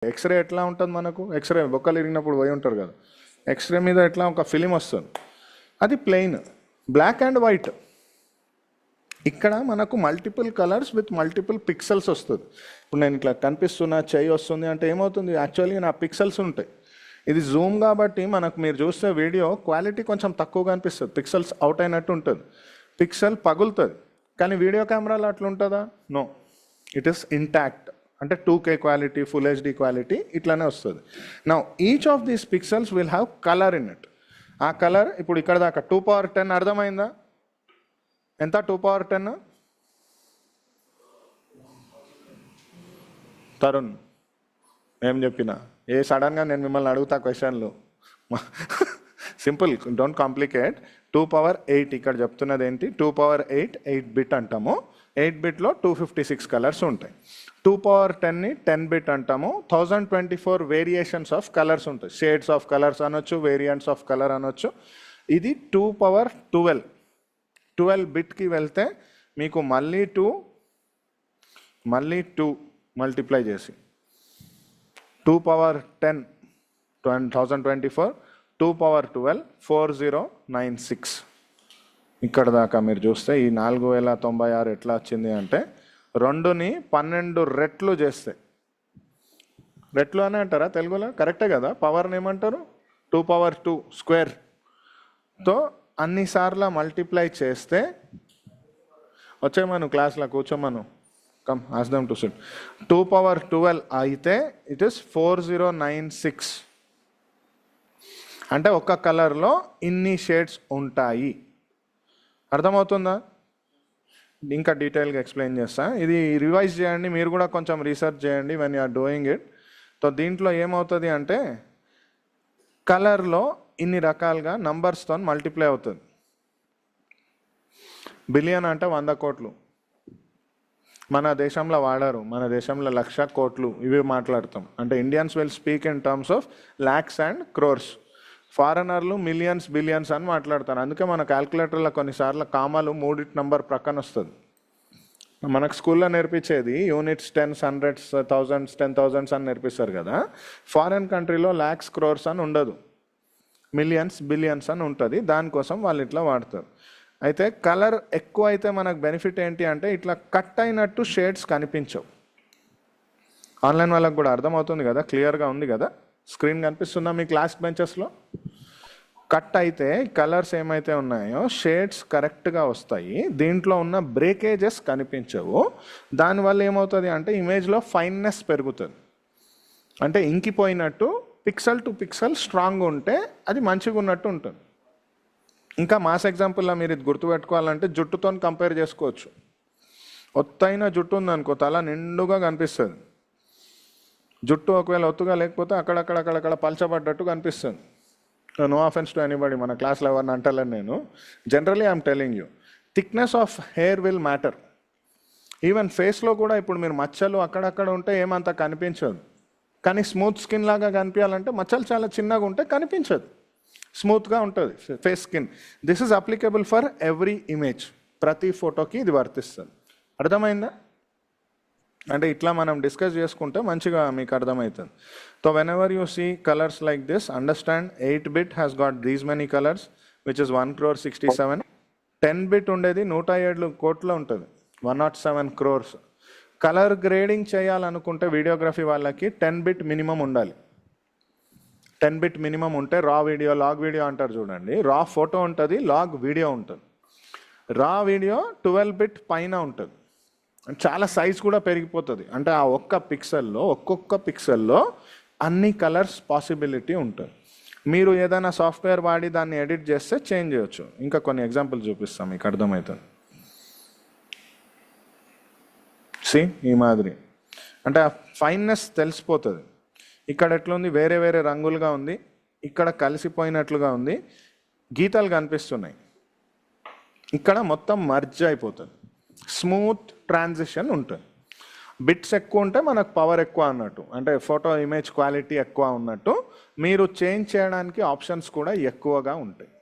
X ray ఎట్లా ఉంటుంది మనకు? ఎక్స్రే బొక్కలు ఇరిగినప్పుడు పోయి ఉంటారు కదా, ఎక్స్రే మీద ఎట్లా ఒక ఫిలిం వస్తుంది, అది ప్లెయిన్ బ్లాక్ అండ్ వైట్. ఇక్కడ మనకు multiple colours with multiple pixels వస్తుంది. ఇప్పుడు నేను ఇట్లా కనిపిస్తున్నా, చెయ్యి వస్తుంది అంటే ఏమవుతుంది, యాక్చువల్లీ నా పిక్సెల్స్ ఉంటాయి. ఇది జూమ్ కాబట్టి మనకు మీరు చూస్తే వీడియో క్వాలిటీ కొంచెం తక్కువగా అనిపిస్తుంది, పిక్సెల్స్ అవుట్ అయినట్టు ఉంటుంది, పిక్సెల్ పగులుతుంది. కానీ వీడియో కెమెరాలో అట్లా ఉంటుందా? No, it is intact. అంటే 2K quality, full HD quality ఇట్లానే వస్తుంది. Now each of these pixels will have colour in it. ఆ కలర్ ఇప్పుడు ఇక్కడ దాకా 2^10 అర్థమైందా? ఎంత 2^10? తరుణ్ ఏం చెప్పినా సడన్గా నేను మిమ్మల్ని అడుగుతా క్వశ్చన్లు, సింపుల్, డోంట్ కాంప్లికేట్. 2^8 ఇక్కడ చెప్తున్నది ఏంటి? 2^8 8 బిట్ అంటాము. 8 బిట్లో 256 కలర్స్ ఉంటాయి. 2^10ని 10 బిట్ అంటాము. 1024 వేరియేషన్స్ ఆఫ్ కలర్స్ ఉంటాయి. షేడ్స్ ఆఫ్ కలర్స్ అనొచ్చు, వేరియంట్స్ ఆఫ్ కలర్ అనొచ్చు. ఇది 2^12 12 బిట్కి వెళ్తే మీకు మళ్ళీ 2 మల్టిప్లై చేసి 2^10 1024 2^12 4096. ఇక్కడ దాకా మీరు చూస్తే ఈ 4096 ఎట్లా వచ్చింది అంటే 2ని 12 రెట్లు చేస్తే, రెట్లు అని అంటారా తెలుగులో? కరెక్టే కదా, పవర్ని ఏమంటారు? 2^2 స్క్వేర్తో అన్నిసార్లు మల్టిప్లై చేస్తే వచ్చేమను క్లాస్లో కూర్చోమను, కమ్ ఆస్దమ్ టు సిట్. 2^12 అయితే ఇట్ ఈస్ 4096. అంటే ఒక్క కలర్లో ఇన్ని షేడ్స్ ఉంటాయి. అర్థమవుతుందా? ఇంకా డీటెయిల్గా ఎక్స్ప్లెయిన్ చేస్తా. ఇది రివైజ్ చేయండి, మీరు కూడా కొంచెం రీసెర్చ్ చేయండి when you are doing it. So దీంట్లో ఏమవుతుంది అంటే కలర్లో ఇన్ని రకాలుగా నంబర్స్తో మల్టిప్లై అవుతుంది. బిలియన్ అంటే 100 కోట్లు. మన దేశంలో వాడారు, మన దేశంలో 1,00,000 కోట్లు ఇవి మాట్లాడతాం. అంటే Indians will speak in terms of lakhs and crores. ఫారెనర్లు మిలియన్స్ బిలియన్స్ అని మాట్లాడతారు. అందుకే మన క్యాల్కులేటర్లో కొన్నిసార్లు కామాలు 3 నంబర్ ప్రక్కన వస్తుంది. మనకు స్కూల్లో నేర్పించేది units, tens, hundreds, thousands, 10,000s అని నేర్పిస్తారు కదా. ఫారెన్ కంట్రీలో ల్యాక్స్, క్రోర్స్ అని ఉండదు, మిలియన్స్, బిలియన్స్ అని ఉంటుంది. దానికోసం వాళ్ళు ఇట్లా వాడతారు. అయితే కలర్ ఎక్కువ అయితే మనకు బెనిఫిట్ ఏంటి అంటే ఇట్లా కట్ అయినట్టు షేడ్స్ కనిపించవు. ఆన్లైన్ వాళ్ళకు కూడా అర్థమవుతుంది కదా, క్లియర్గా ఉంది కదా, స్క్రీన్ కనిపిస్తుందా మీకు లాస్ట్ బెంచెస్లో? కట్ అయితే కలర్స్ ఏమైతే ఉన్నాయో షేడ్స్ కరెక్ట్గా వస్తాయి, దీంట్లో ఉన్న బ్రేకేజెస్ కనిపించవు. దానివల్ల ఏమవుతుంది అంటే ఇమేజ్లో ఫైన్నెస్ పెరుగుతుంది. అంటే ఇంకిపోయినట్టు పిక్సెల్ టు పిక్సెల్ స్ట్రాంగ్ ఉంటే అది మంచిగా ఉన్నట్టు ఉంటుంది. ఇంకా మాస్ ఎగ్జాంపుల్లో మీరు ఇది గుర్తుపెట్టుకోవాలంటే జుట్టుతో కంపేర్ చేసుకోవచ్చు. ఒత్తైన జుట్టు ఉందనుకో, తల నిండుగా కనిపిస్తుంది. జుట్టు ఒకవేళ ఒత్తుగా లేకపోతే అక్కడక్కడ పల్చబడ్డట్టు కనిపిస్తుంది. నో ఆఫెన్స్ టు ఎనీబడి, మన క్లాస్లో ఎవరిని అంటలేను నేను, generally I'm telling you. Thickness of hair will matter. Even ఫేస్లో కూడా ఇప్పుడు మీరు మచ్చలు అక్కడక్కడ ఉంటే ఏమంత కనిపించదు. కానీ స్మూత్ స్కిన్ లాగా కనిపించాలంటే మచ్చలు చాలా చిన్నగా ఉంటే కనిపించదు, స్మూత్గా ఉంటుంది face skin. This is applicable for every image. ప్రతి ఫోటోకి ఇది వర్తిస్తుంది. అర్థమైందా? అంటే ఇట్లా మనం డిస్కస్ చేసుకుంటే మంచిగా మీకు అర్థమవుతుంది. So whenever you see colours like this, understand 8 bit has got these many colours which is 1,67,000. 10 bit ఉండేది 107 కోట్ల ఉంటుంది, 107 crores. కలర్ గ్రేడింగ్ చేయాలనుకుంటే వీడియోగ్రఫీ వాళ్ళకి 10 బిట్ మినిమం ఉండాలి. 10 బిట్ మినిమం ఉంటే రా వీడియో, లాగ్ వీడియో అంటారు చూడండి, రా ఫోటో ఉంటుంది, లాగ్ వీడియో ఉంటుంది. రా వీడియో 12 బిట్ పైన ఉంటుంది, చాలా సైజ్ కూడా పెరిగిపోతుంది. అంటే ఆ ఒక్కొక్క పిక్సెల్లో అన్ని కలర్స్ పాసిబిలిటీ ఉంటుంది. మీరు ఏదైనా సాఫ్ట్వేర్ వాడి దాన్ని ఎడిట్ చేస్తే చేంజ్ చేయొచ్చు. ఇంకా కొన్ని ఎగ్జాంపుల్స్ చూపిస్తాం, మీకు అర్థమవుతుంది. ఈ మాదిరి అంటే ఆ ఫైన్నెస్ తెలిసిపోతుంది. ఇక్కడ ఎట్లుంది, వేరే వేరే రంగులుగా ఉంది, ఇక్కడ కలిసిపోయినట్లుగా ఉంది, గీతలు కనిపిస్తున్నాయి, ఇక్కడ మొత్తం మర్జ్ అయిపోతుంది, స్మూత్ ట్రాన్సిషన్ ఉంటుంది. బిట్స్ ఎక్కువ ఉంటే మనకు పవర్ ఎక్కువ అన్నట్టు, అంటే ఫోటో ఇమేజ్ క్వాలిటీ ఎక్కువ ఉన్నట్టు. మీరు చేంజ్ చేయడానికి ఆప్షన్స్ కూడా ఎక్కువగా ఉంటాయి.